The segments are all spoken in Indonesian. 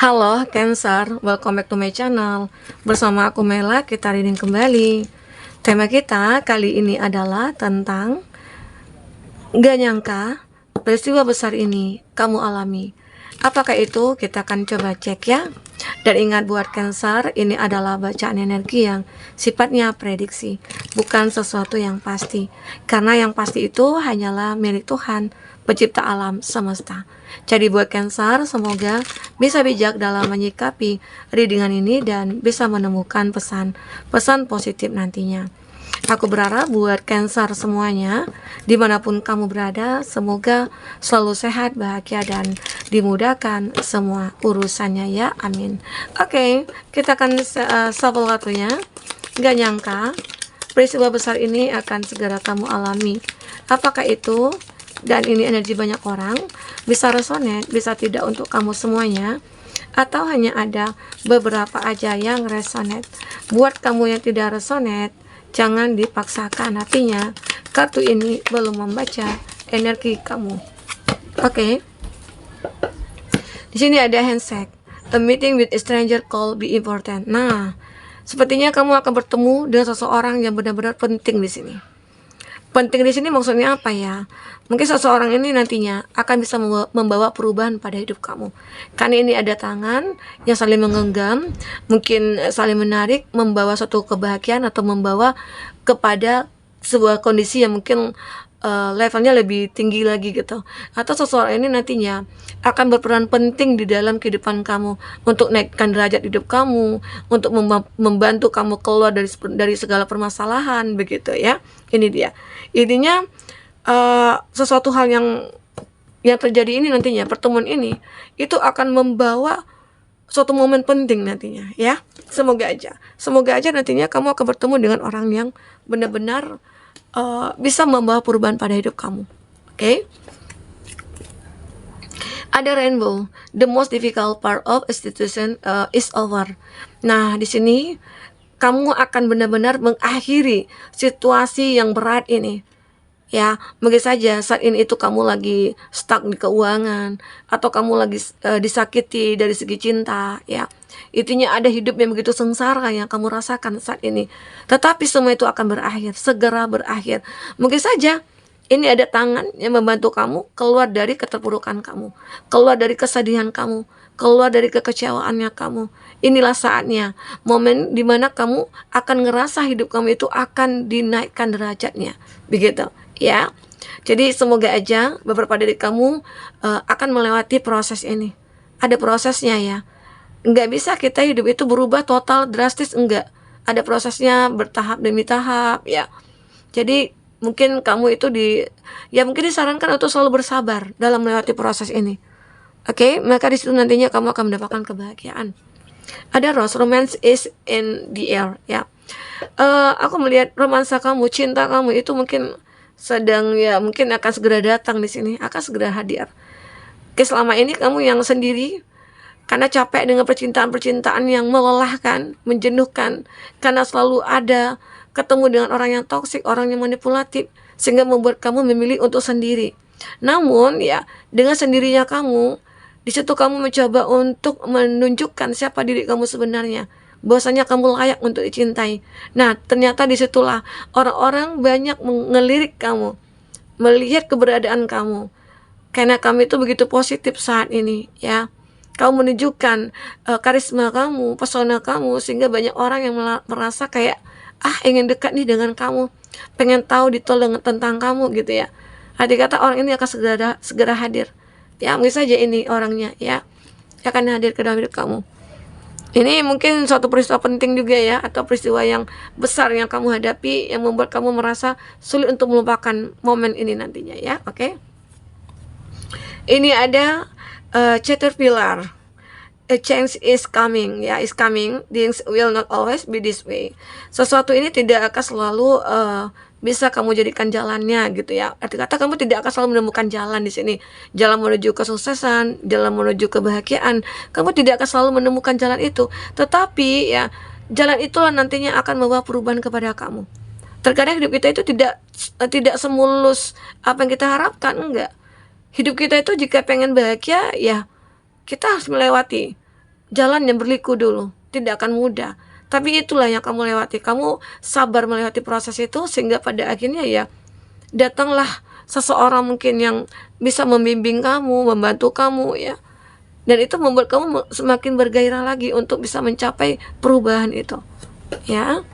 Halo Cancer, welcome back to my channel. Bersama aku Mela, kita reading kembali. Tema kita kali ini adalah tentang gak nyangka peristiwa besar ini kamu alami. Apakah itu? Kita akan coba cek ya. Dan ingat buat Cancer, ini adalah bacaan energi yang sifatnya prediksi, bukan sesuatu yang pasti. Karena yang pasti itu hanyalah milik Tuhan, pencipta alam semesta. Jadi buat Cancer, semoga bisa bijak dalam menyikapi readingan ini dan bisa menemukan pesan positif nantinya. Aku berharap buat Cancer semuanya, dimanapun kamu berada, semoga selalu sehat, bahagia, dan dimudahkan semua urusannya ya, amin. Oke, kita akan shuffle kartunya. Gak nyangka peristiwa besar ini akan segera kamu alami. Apakah itu? Dan ini energi banyak orang, bisa resonate, bisa tidak untuk kamu semuanya, atau hanya ada beberapa aja yang resonate. Buat kamu yang tidak resonate, jangan dipaksakan, artinya kartu ini belum membaca energi kamu. Oke. Di sini ada handshake. A meeting with a stranger call be important. Nah, sepertinya kamu akan bertemu dengan seseorang yang benar-benar penting di sini. Penting di sini maksudnya apa ya? Mungkin seseorang ini nantinya akan bisa membawa perubahan pada hidup kamu. Karena ini ada tangan yang saling menggenggam, mungkin saling menarik, membawa suatu kebahagiaan atau membawa kepada sebuah kondisi yang mungkin levelnya lebih tinggi lagi gitu. Atau seseorang ini nantinya akan berperan penting di dalam kehidupan kamu untuk naikkan derajat hidup kamu, untuk membantu kamu keluar dari segala permasalahan begitu ya. Ini dia. Intinya sesuatu hal yang terjadi ini nantinya, pertemuan ini itu akan membawa suatu momen penting nantinya ya. Semoga aja nantinya kamu akan bertemu dengan orang yang benar-benar bisa membawa perubahan pada hidup kamu. Oke? Ada rainbow. The most difficult part of institution is over. Nah, di sini kamu akan benar-benar mengakhiri situasi yang berat ini. Ya, mungkin saja saat ini itu kamu lagi stuck di keuangan, atau kamu lagi disakiti dari segi cinta, ya. Intinya ada hidup yang begitu sengsara yang kamu rasakan saat ini. Tetapi semua itu akan berakhir, segera berakhir. Mungkin saja ini ada tangan yang membantu kamu keluar dari keterpurukan kamu, keluar dari kesedihan kamu, keluar dari kekecewaannya kamu. Inilah saatnya, momen dimana kamu akan ngerasa hidup kamu itu akan dinaikkan derajatnya, begitu ya. Jadi semoga aja beberapa dari kamu akan melewati proses ini. Ada prosesnya ya. Enggak bisa kita hidup itu berubah total drastis, enggak. Ada prosesnya bertahap demi tahap ya. Jadi mungkin kamu itu mungkin disarankan untuk selalu bersabar dalam melewati proses ini. Oke, maka di situ nantinya kamu akan mendapatkan kebahagiaan. Ada rose, romance is in the air ya. Aku melihat romansa kamu, cinta kamu itu mungkin sedang mungkin akan segera datang di sini, akan segera hadir. Oke, selama ini kamu yang sendiri karena capek dengan percintaan yang melelahkan, menjenuhkan, karena selalu ada ketemu dengan orang yang toksik, orang yang manipulatif, sehingga membuat kamu memilih untuk sendiri. Namun ya, dengan sendirinya kamu, di situ kamu mencoba untuk menunjukkan siapa diri kamu sebenarnya, bahwasanya kamu layak untuk dicintai. Nah, ternyata disitulah orang-orang banyak ngelirik kamu, melihat keberadaan kamu, karena kamu itu begitu positif saat ini ya. Kamu menunjukkan karisma kamu, pesona kamu, sehingga banyak orang yang merasa kayak ingin dekat nih dengan kamu, pengen tahu detail tentang kamu gitu ya. Arti kata orang ini akan segera hadir. Ya, mungkin saja ini orangnya ya akan hadir ke dalam hidup kamu. Ini mungkin suatu peristiwa penting juga ya, atau peristiwa yang besar yang kamu hadapi yang membuat kamu merasa sulit untuk melupakan momen ini nantinya ya. Oke. Ini ada caterpillar. A change is coming, ya, is coming. Things will not always be this way. Sesuatu ini tidak akan selalu bisa kamu jadikan jalannya gitu ya. Arti kata kamu tidak akan selalu menemukan jalan di sini. Jalan menuju kesuksesan, jalan menuju kebahagiaan. Kamu tidak akan selalu menemukan jalan itu. Tetapi ya, jalan itulah nantinya akan membawa perubahan kepada kamu. Terkadang hidup kita itu tidak semulus apa yang kita harapkan, enggak. Hidup kita itu jika pengen bahagia ya kita harus melewati jalan yang berliku dulu, tidak akan mudah. Tapi itulah yang kamu lewati. Kamu sabar melewati proses itu sehingga pada akhirnya ya datanglah seseorang mungkin yang bisa membimbing kamu, membantu kamu ya. Dan itu membuat kamu semakin bergairah lagi untuk bisa mencapai perubahan itu. Ya.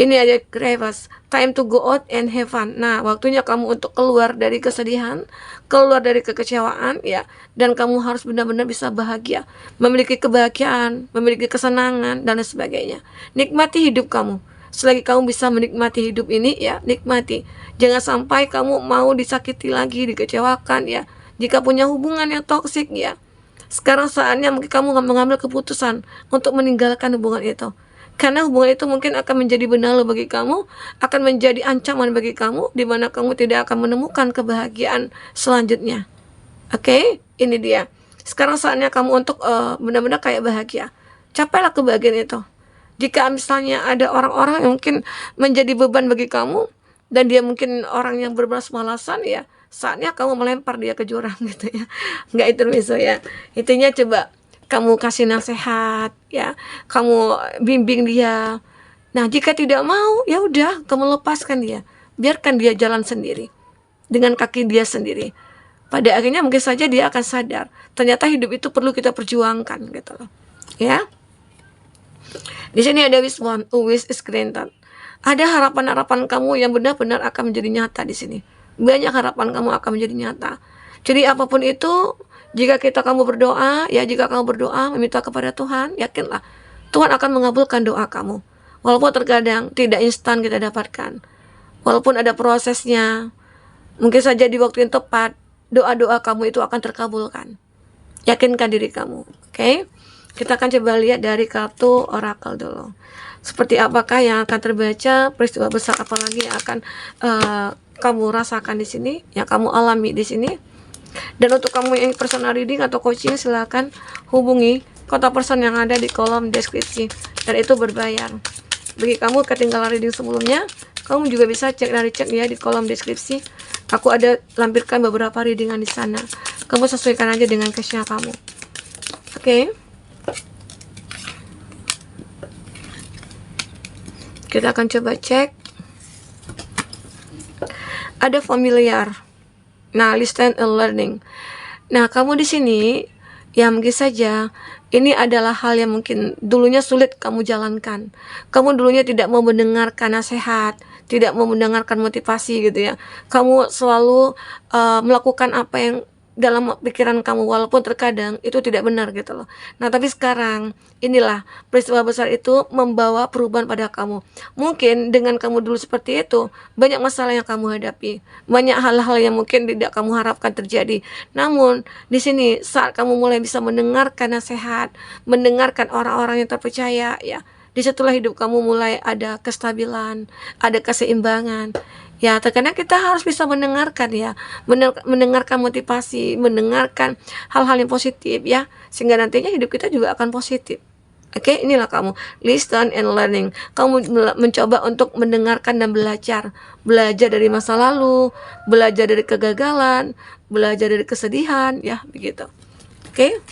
Ini aja crevice, time to go out and have fun. Nah, waktunya kamu untuk keluar dari kesedihan, keluar dari kekecewaan ya, dan kamu harus benar-benar bisa bahagia, memiliki kebahagiaan, memiliki kesenangan dan lain sebagainya. Nikmati hidup kamu. Selagi kamu bisa menikmati hidup ini ya, nikmati. Jangan sampai kamu mau disakiti lagi, dikecewakan ya. Jika punya hubungan yang toksik ya, sekarang saatnya mungkin kamu mengambil keputusan untuk meninggalkan hubungan itu. Karena hubungan itu mungkin akan menjadi benalu bagi kamu, akan menjadi ancaman bagi kamu, di mana kamu tidak akan menemukan kebahagiaan selanjutnya. Oke, ini dia. Sekarang saatnya kamu untuk benar-benar kayak bahagia. Capailah kebahagiaan itu. Jika misalnya ada orang-orang yang mungkin menjadi beban bagi kamu, dan dia mungkin orang yang bermalas-malasan ya, saatnya kamu melempar dia ke jurang gitu ya. Enggak itu miso ya. Intinya coba kamu kasih nasihat ya, kamu bimbing dia. Nah, jika tidak mau, ya udah kamu lepaskan dia. Biarkan dia jalan sendiri dengan kaki dia sendiri. Pada akhirnya mungkin saja dia akan sadar, ternyata hidup itu perlu kita perjuangkan gitu loh. Ya. Di sini ada wish one, wish is granted. Ada harapan-harapan kamu yang benar-benar akan menjadi nyata di sini. Banyak harapan kamu akan menjadi nyata. Jadi apapun itu, jika kamu berdoa, ya jika kamu berdoa meminta kepada Tuhan, yakinlah Tuhan akan mengabulkan doa kamu. Walaupun terkadang tidak instan kita dapatkan. Walaupun ada prosesnya, mungkin saja di waktu yang tepat, doa-doa kamu itu akan terkabulkan. Yakinkan diri kamu, oke? Kita akan coba lihat dari kartu orakel dulu. Seperti apakah yang akan terbaca, peristiwa besar apa lagi yang akan kamu rasakan di sini, yang kamu alami di sini. Dan untuk kamu yang personal reading atau coaching, silakan hubungi kontak person yang ada di kolom deskripsi, dan itu berbayar. Bagi kamu ketinggalan reading sebelumnya, kamu juga bisa cek dari chat ya di kolom deskripsi. Aku ada lampirkan beberapa readingan di sana. Kamu sesuaikan aja dengan case-nya kamu. Oke. Kita akan coba cek. Ada familiar. Nah, listen and learning. Nah, kamu di sini ya mungkin saja ini adalah hal yang mungkin dulunya sulit kamu jalankan. Kamu dulunya tidak mau mendengarkan nasihat, tidak mau mendengarkan motivasi gitu ya. Kamu selalu melakukan apa yang dalam pikiran kamu, walaupun terkadang itu tidak benar gitu loh. Nah, tapi sekarang inilah peristiwa besar itu membawa perubahan pada kamu. Mungkin dengan kamu dulu seperti itu, banyak masalah yang kamu hadapi, banyak hal-hal yang mungkin tidak kamu harapkan terjadi. Namun di sini saat kamu mulai bisa mendengarkan nasihat, mendengarkan orang-orang yang terpercaya ya, disitulah hidup kamu mulai ada kestabilan, ada keseimbangan. Ya, terkadang kita harus bisa mendengarkan ya, mendengarkan motivasi, mendengarkan hal-hal yang positif ya, sehingga nantinya hidup kita juga akan positif. Oke, inilah kamu, listen and learning. Kamu mencoba untuk mendengarkan dan belajar. Belajar dari masa lalu, belajar dari kegagalan, belajar dari kesedihan, ya, begitu. Oke.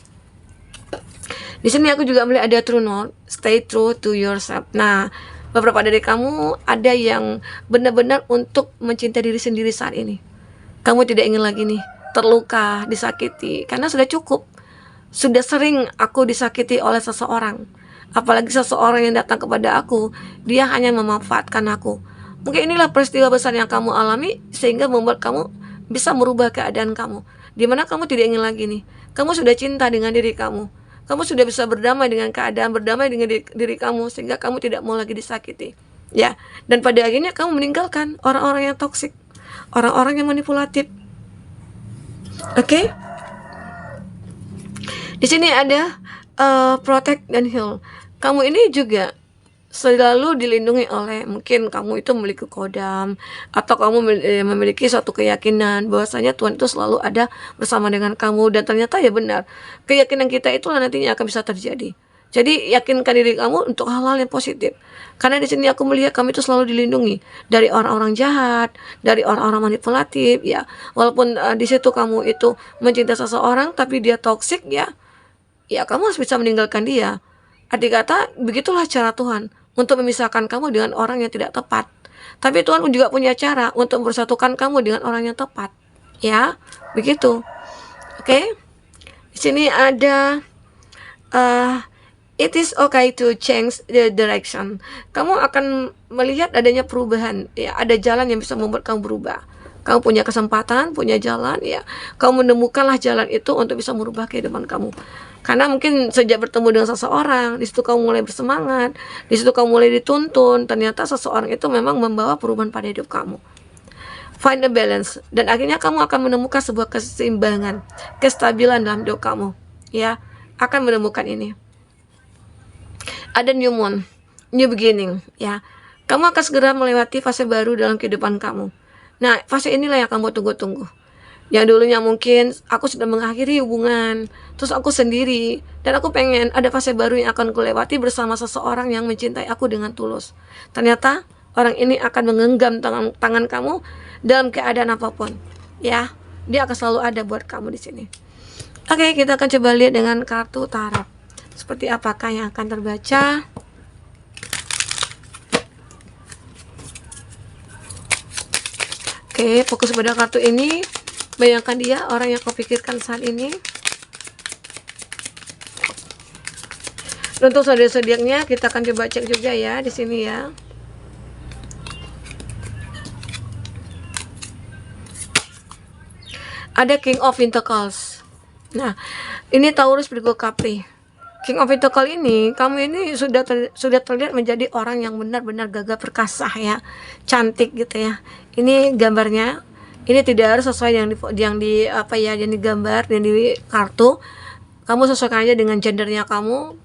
Di sini aku juga melihat ada true note, stay true to yourself. Nah, beberapa dari kamu ada yang benar-benar untuk mencintai diri sendiri saat ini. Kamu tidak ingin lagi nih terluka, disakiti, karena sudah cukup. Sudah sering aku disakiti oleh seseorang. Apalagi seseorang yang datang kepada aku, dia hanya memanfaatkan aku. Mungkin inilah peristiwa besar yang kamu alami sehingga membuat kamu bisa merubah keadaan kamu. Dimana kamu tidak ingin lagi nih. Kamu sudah cinta dengan diri kamu. Kamu sudah bisa berdamai dengan keadaan, berdamai dengan diri kamu, sehingga kamu tidak mau lagi disakiti. Ya, dan pada akhirnya kamu meninggalkan orang-orang yang toksik, orang-orang yang manipulatif. Oke? Di sini ada protect dan heal. Kamu ini juga selalu dilindungi oleh, mungkin kamu itu memiliki kodam, atau kamu memiliki suatu keyakinan bahwasanya Tuhan itu selalu ada bersama dengan kamu, dan ternyata ya benar, keyakinan kita itulah nantinya akan bisa terjadi. Jadi yakinkan diri kamu untuk hal-hal yang positif, karena di sini aku melihat kamu itu selalu dilindungi dari orang-orang jahat, dari orang-orang manipulatif ya. Walaupun di situ kamu itu mencintai seseorang tapi dia toksik ya, ya kamu harus bisa meninggalkan dia. Arti kata, begitulah cara Tuhan untuk memisahkan kamu dengan orang yang tidak tepat. Tapi Tuhan juga punya cara untuk mempersatukan kamu dengan orang yang tepat. Ya, begitu. Oke. Di sini ada it is okay to change the direction. Kamu akan melihat adanya perubahan, ya, ada jalan yang bisa membuat kamu berubah. Kamu punya kesempatan, punya jalan, ya. Kamu menemukanlah jalan itu untuk bisa merubah kehidupan kamu. Karena mungkin sejak bertemu dengan seseorang, di situ kamu mulai bersemangat, di situ kamu mulai dituntun, ternyata seseorang itu memang membawa perubahan pada hidup kamu. Find a balance, dan akhirnya kamu akan menemukan sebuah keseimbangan, kestabilan dalam hidup kamu, ya. Akan menemukan ini. Ada new moon, new beginning, ya. Kamu akan segera melewati fase baru dalam kehidupan kamu. Nah, fase inilah yang kamu tunggu-tunggu. Yang dulunya mungkin aku sudah mengakhiri hubungan, terus aku sendiri, dan aku pengen ada fase baru yang akan kulewati bersama seseorang yang mencintai aku dengan tulus. Ternyata orang ini akan menggenggam tangan kamu dalam keadaan apapun, ya. Dia akan selalu ada buat kamu di sini. Oke, kita akan coba lihat dengan kartu tarot. Seperti apakah yang akan terbaca? Oke, fokus pada kartu ini. Bayangkan dia, orang yang kau pikirkan saat ini. Untuk zodiak-zodiaknya kita akan coba cek juga ya di sini ya. Ada King of Pentacles. Nah, ini Taurus, Virgo, Capri. King of Pentacles ini, kamu ini sudah terlihat menjadi orang yang benar-benar gagah perkasa ya, cantik gitu ya. Ini gambarnya, ini tidak harus sesuai yang digambar yang di kartu. Kamu sesuaikan aja dengan gendernya kamu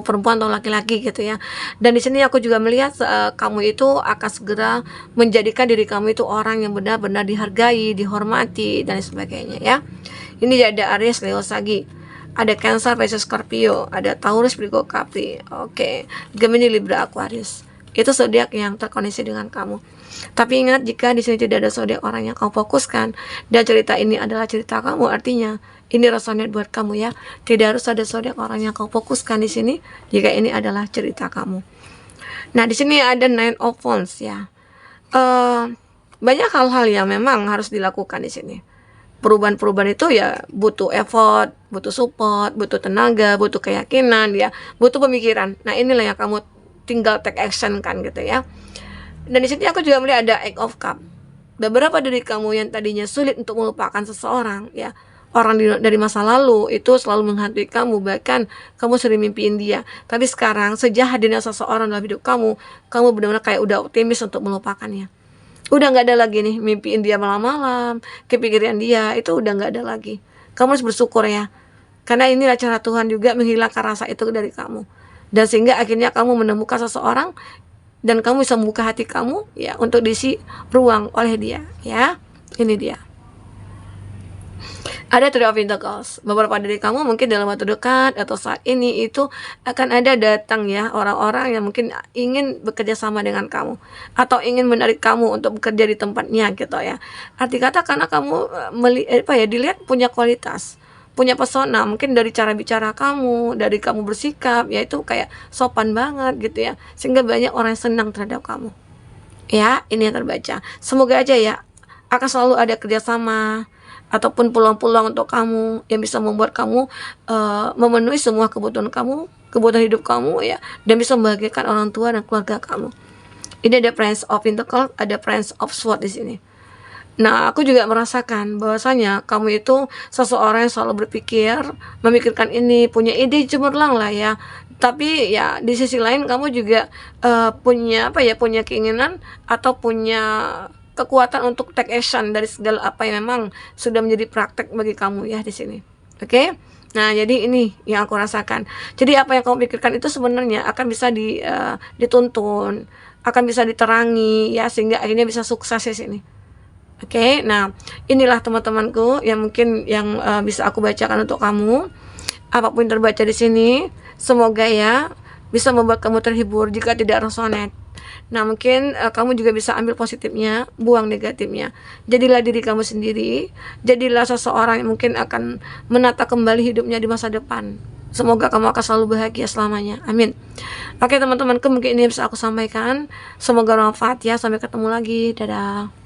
perempuan atau laki-laki gitu ya. Dan di sini aku juga melihat kamu itu akan segera menjadikan diri kamu itu orang yang benar-benar dihargai, dihormati dan sebagainya ya. Ini ada Aries, Leo, Sagi. Ada Cancer, Pisces, Scorpio, ada Taurus, Virgo, Capri. Oke, Gemini, Libra, Aquarius. Itu zodiak yang terkoneksi dengan kamu. Tapi ingat, jika di sini tidak ada zodiak orang yang kamu fokuskan dan cerita ini adalah cerita kamu, artinya ini resonate buat kamu ya. Tidak harus ada zodiak orang yang kamu fokuskan di sini jika ini adalah cerita kamu. Nah, di sini ada Nine of Wands ya. Banyak hal-hal yang memang harus dilakukan di sini. Perubahan-perubahan itu ya butuh effort, butuh support, butuh tenaga, butuh keyakinan ya, butuh pemikiran. Nah, inilah yang kamu tinggal take action kan gitu ya. Dan di sini aku juga melihat ada Eight of Cup. Beberapa dari kamu yang tadinya sulit untuk melupakan seseorang ya, orang dari masa lalu itu selalu menghantui kamu, bahkan kamu sering mimpiin dia. Tapi sekarang sejak hadirnya seseorang dalam hidup kamu benar-benar kayak udah optimis untuk melupakannya. Udah nggak ada lagi nih mimpiin dia malam-malam, kepikiran dia, itu udah nggak ada lagi. Kamu harus bersyukur ya, karena inilah cara Tuhan juga menghilangkan rasa itu dari kamu. Dan sehingga akhirnya kamu menemukan seseorang dan kamu bisa membuka hati kamu ya untuk diisi ruang oleh dia ya. Ini dia. Ada Three of Pentacles. Beberapa dari kamu mungkin dalam waktu dekat atau saat ini itu akan ada datang ya orang-orang yang mungkin ingin bekerja sama dengan kamu atau ingin menarik kamu untuk bekerja di tempatnya gitu ya. Arti kata karena kamu dilihat punya kualitas, punya pesona, mungkin dari cara bicara kamu, dari kamu bersikap, ya itu kayak sopan banget gitu ya, sehingga banyak orang yang senang terhadap kamu. Ya, ini yang terbaca. Semoga aja ya akan selalu ada kerjasama ataupun peluang-peluang untuk kamu yang bisa membuat kamu memenuhi semua kebutuhan kamu, kebutuhan hidup kamu ya, dan bisa membahagiakan orang tua dan keluarga kamu. Ini ada Prince of Pentacles, ada Prince of Swords di sini. Nah, aku juga merasakan bahwasanya kamu itu seseorang yang selalu berpikir, memikirkan ini, punya ide cemerlang lah ya. Tapi ya di sisi lain kamu juga punya punya keinginan atau punya kekuatan untuk take action dari segala apa yang memang sudah menjadi praktek bagi kamu ya di sini. Oke? Nah, jadi ini yang aku rasakan. Jadi apa yang kamu pikirkan itu sebenarnya akan bisa dituntun, akan bisa diterangi ya, sehingga akhirnya bisa sukses di sini. Oke? Nah, inilah teman-temanku yang mungkin yang bisa aku bacakan untuk kamu. Apapun yang terbaca di sini, semoga ya bisa membuat kamu terhibur. Jika tidak resonate, nah mungkin kamu juga bisa ambil positifnya, buang negatifnya. Jadilah diri kamu sendiri, jadilah seseorang yang mungkin akan menata kembali hidupnya di masa depan. Semoga kamu akan selalu bahagia selamanya. Amin. Oke teman-temanku, mungkin ini bisa aku sampaikan. Semoga bermanfaat ya. Sampai ketemu lagi. Dadah.